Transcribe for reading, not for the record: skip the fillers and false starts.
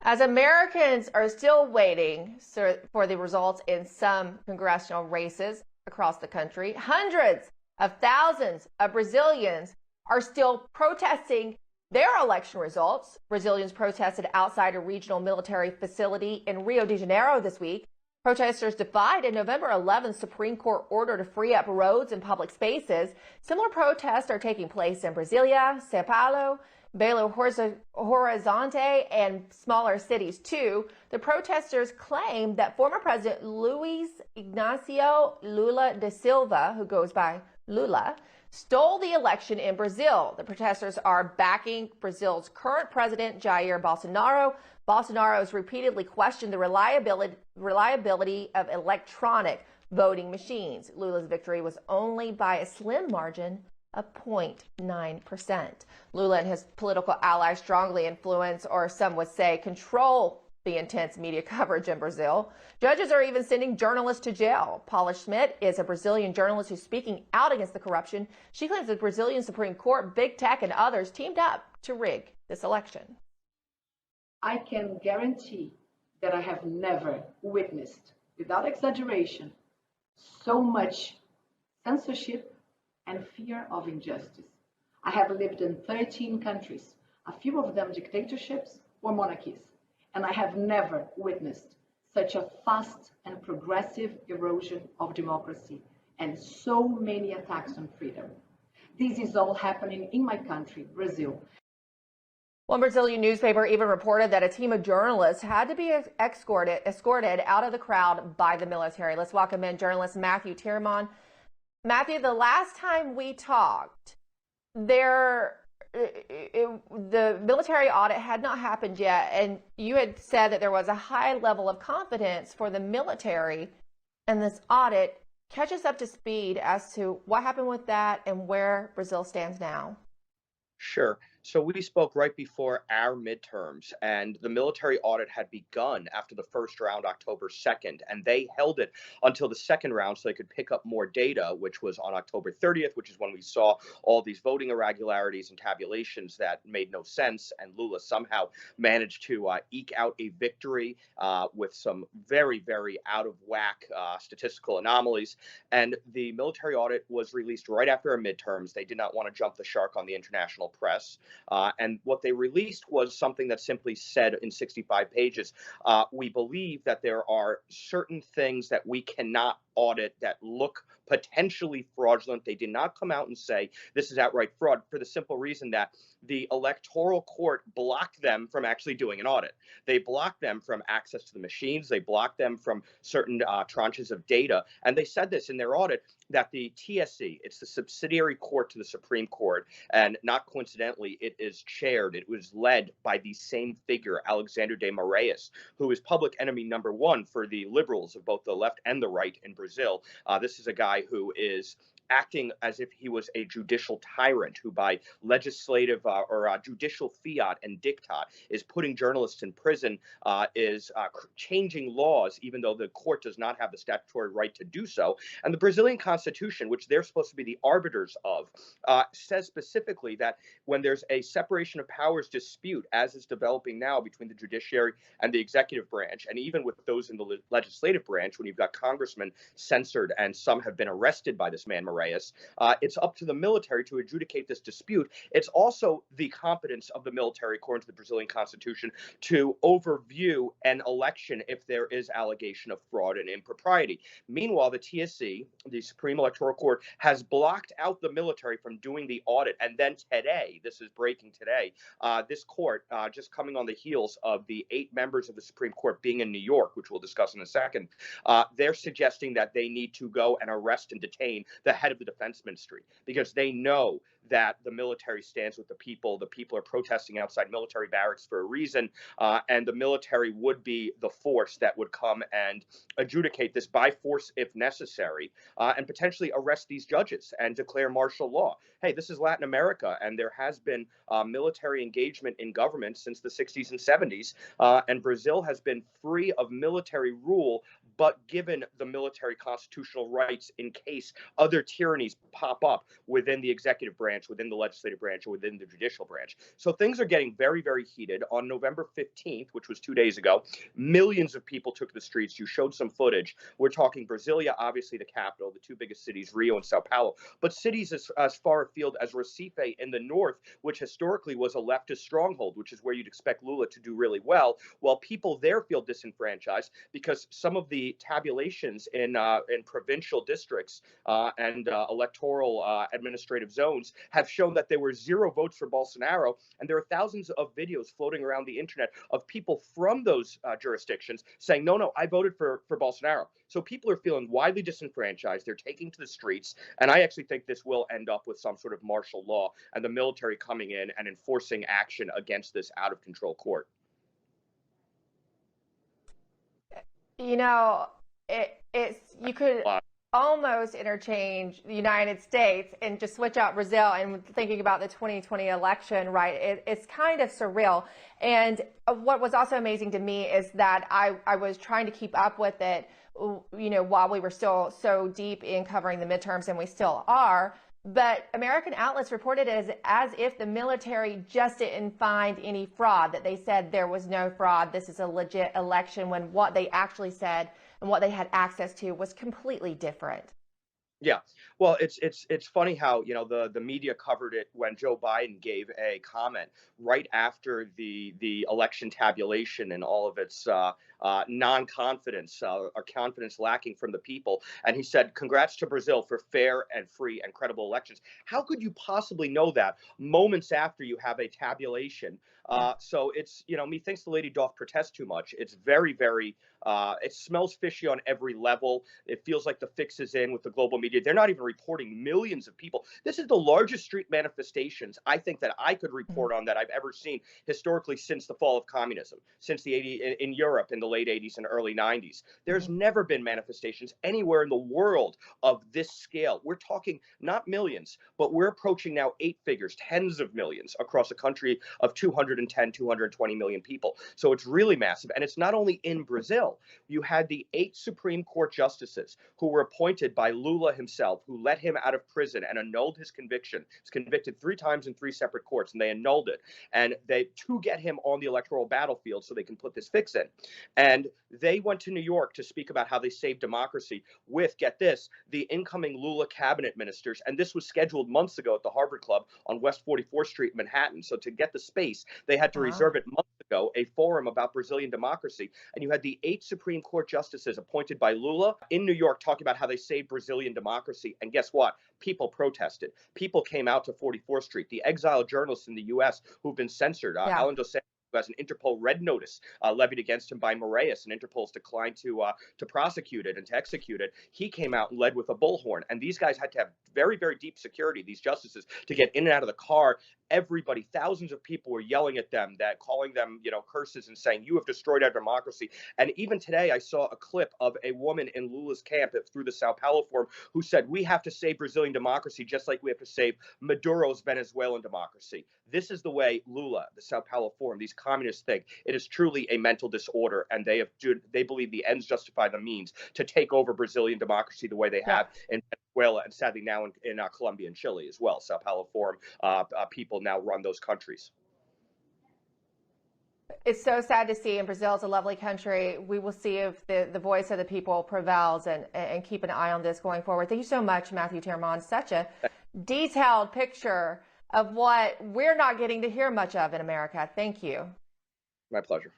As Americans are still waiting for the results in some congressional races across the country, hundreds of thousands of Brazilians are still protesting their election results. Brazilians protested outside a regional military facility in Rio de Janeiro this week. Protesters defied a November 11th Supreme Court order to free up roads and public spaces. Similar protests are taking place in Brasilia, São Paulo, Belo Horizonte, and smaller cities too. The protesters claim that former President Luiz Inácio Lula da Silva, who goes by Lula, stole the election in Brazil. The protesters are backing Brazil's current president, Jair Bolsonaro. Bolsonaro has repeatedly questioned the reliability of electronic voting machines. Lula's victory was only by a slim margin of 0.9%. Lula and his political allies strongly influence, or some would say control, the intense media coverage in Brazil. Judges are even sending journalists to jail. Paula Schmidt is a Brazilian journalist who's speaking out against the corruption. She claims the Brazilian Supreme Court, big tech, and others teamed up to rig this election. I can guarantee that I have never witnessed, without exaggeration, so much censorship and fear of injustice. I have lived in 13 countries, a few of them dictatorships or monarchies, and I have never witnessed such a fast and progressive erosion of democracy and so many attacks on freedom. This is all happening in my country, Brazil. One Brazilian newspaper even reported that a team of journalists had to be escorted out of the crowd by the military. Let's welcome in journalist Matthew Tierman. Matthew, the last time we talked, the military audit had not happened yet, and you had said that there was a high level of confidence for the military in this audit. Catch us up to speed as to what happened with that and where Brazil stands now. Sure. So we spoke right before our midterms, and the military audit had begun after the first round, October 2nd, and they held it until the second round so they could pick up more data, which was on October 30th, which is when we saw all these voting irregularities and tabulations that made no sense, and Lula somehow managed to eke out a victory with some very, very out of whack statistical anomalies. And the military audit was released right after our midterms. They did not want to jump the shark on the international press. And what they released was something that simply said in 65 pages, we believe that there are certain things that we cannot audit that look potentially fraudulent. They did not come out and say this is outright fraud, for the simple reason that the electoral court blocked them from actually doing an audit. They blocked them from access to the machines. They blocked them from certain tranches of data. And they said this in their audit, that the TSE, it's the subsidiary court to the Supreme Court, and not coincidentally, it is chaired, it was led by the same figure, Alexandre de Moraes, who is public enemy number one for the liberals of both the left and the right in Brazil. This is a guy who is acting as if he was a judicial tyrant who, by legislative or judicial fiat and diktat, is putting journalists in prison, is changing laws, even though the court does not have the statutory right to do so. And the Brazilian Constitution, which they're supposed to be the arbiters of, says specifically that when there's a separation of powers dispute, as is developing now between the judiciary and the executive branch, and even with those in the legislative branch, when you've got congressmen censored and some have been arrested by this man, Moraes, it's up to the military to adjudicate this dispute. It's also the competence of the military, according to the Brazilian Constitution, to overview an election if there is allegation of fraud and impropriety. Meanwhile, the TSE, the Supreme Electoral Court, has blocked out the military from doing the audit. And then today, this is breaking today, this court, just coming on the heels of the 8 members of the Supreme Court being in New York, which we'll discuss in a second, they're suggesting that they need to go and arrest and detain the head of the defense ministry, because they know that the military stands with the people. The people are protesting outside military barracks for a reason, and the military would be the force that would come and adjudicate this by force if necessary, and potentially arrest these judges and declare martial law. Hey, this is Latin America, and there has been military engagement in government since the 60s and 70s, and Brazil has been free of military rule, but given the military constitutional rights in case other tyrannies pop up within the executive branch branch, within the legislative branch, or within the judicial branch. So things are getting very, very heated. On November 15th, which was 2 days ago, millions of people took the streets. You showed some footage. We're talking Brasilia, obviously the capital, the two biggest cities, Rio and Sao Paulo, but cities as far afield as Recife in the north, which historically was a leftist stronghold, which is where you'd expect Lula to do really well. Well, people there feel disenfranchised because some of the tabulations in provincial districts and electoral administrative zones have shown that there were 0 votes for Bolsonaro, and there are thousands of videos floating around the internet of people from those jurisdictions saying, no, I voted for Bolsonaro. So people are feeling widely disenfranchised. They're taking to the streets, and I actually think this will end up with some sort of martial law and the military coming in and enforcing action against this out-of-control court. You know, it's you could almost interchange the United States and just switch out Brazil and thinking about the 2020 election, right? It's kind of surreal. And what was also amazing to me is that I was trying to keep up with it, you know, while we were still so deep in covering the midterms, and we still are. But American outlets reported it as if the military just didn't find any fraud, that they said there was no fraud, this is a legit election, when what they actually said and what they had access to was completely different. Yeah, well, it's funny how, you know, the media covered it when Joe Biden gave a comment right after the election tabulation and all of its non-confidence or confidence lacking from the people, and he said, "Congrats to Brazil for fair and free and credible elections." How could you possibly know that moments after you have a tabulation? So it's, you know, methinks the lady doth protest too much. It's very, very, it smells fishy on every level. It feels like the fix is in with the global media. They're not even reporting millions of people. This is the largest street manifestations I think that I could report on that I've ever seen historically since the fall of communism, since the in Europe in the late 80s and early 90s. There's never been manifestations anywhere in the world of this scale. We're talking not millions, but we're approaching now 8 figures, tens of millions across a country of 210, 220 million people. So it's really massive. And it's not only in Brazil. You had the 8 Supreme Court justices who were appointed by Lula himself, who let him out of prison and annulled his conviction. He's convicted 3 times in 3 separate courts, and they annulled it. And they to get him on the electoral battlefield so they can put this fix in. And they went to New York to speak about how they saved democracy with, get this, the incoming Lula cabinet ministers. And this was scheduled months ago at the Harvard Club on West 44th Street in Manhattan. So to get the space, they had to reserve it months ago, a forum about Brazilian democracy. And you had the 8 Supreme Court justices appointed by Lula in New York talking about how they saved Brazilian democracy. And guess what? People protested. People came out to 44th Street. The exiled journalists in the U.S. who've been censored, Alan Dos Santos, who has an Interpol red notice levied against him by Moraes, and Interpol's declined to prosecute it and to execute it. He came out and led with a bullhorn. And these guys had to have very, very deep security, these justices, to get in and out of the car. Everybody, thousands of people were yelling at them, that calling them, you know, curses and saying, "You have destroyed our democracy." And even today, I saw a clip of a woman in Lula's camp through the Sao Paulo Forum who said, "We have to save Brazilian democracy just like we have to save Maduro's Venezuelan democracy." This is the way Lula, the Sao Paulo Forum, these communists think. It is truly a mental disorder, and they believe the ends justify the means to take over Brazilian democracy the way they have in Venezuela, and sadly now in Colombia and Chile as well. Sao Paulo Forum people now run those countries. It's so sad to see, and Brazil is a lovely country. We will see if the voice of the people prevails, and keep an eye on this going forward. Thank you so much, Matthew Tiermont. Such a detailed picture of what we're not getting to hear much of in America. Thank you. My pleasure.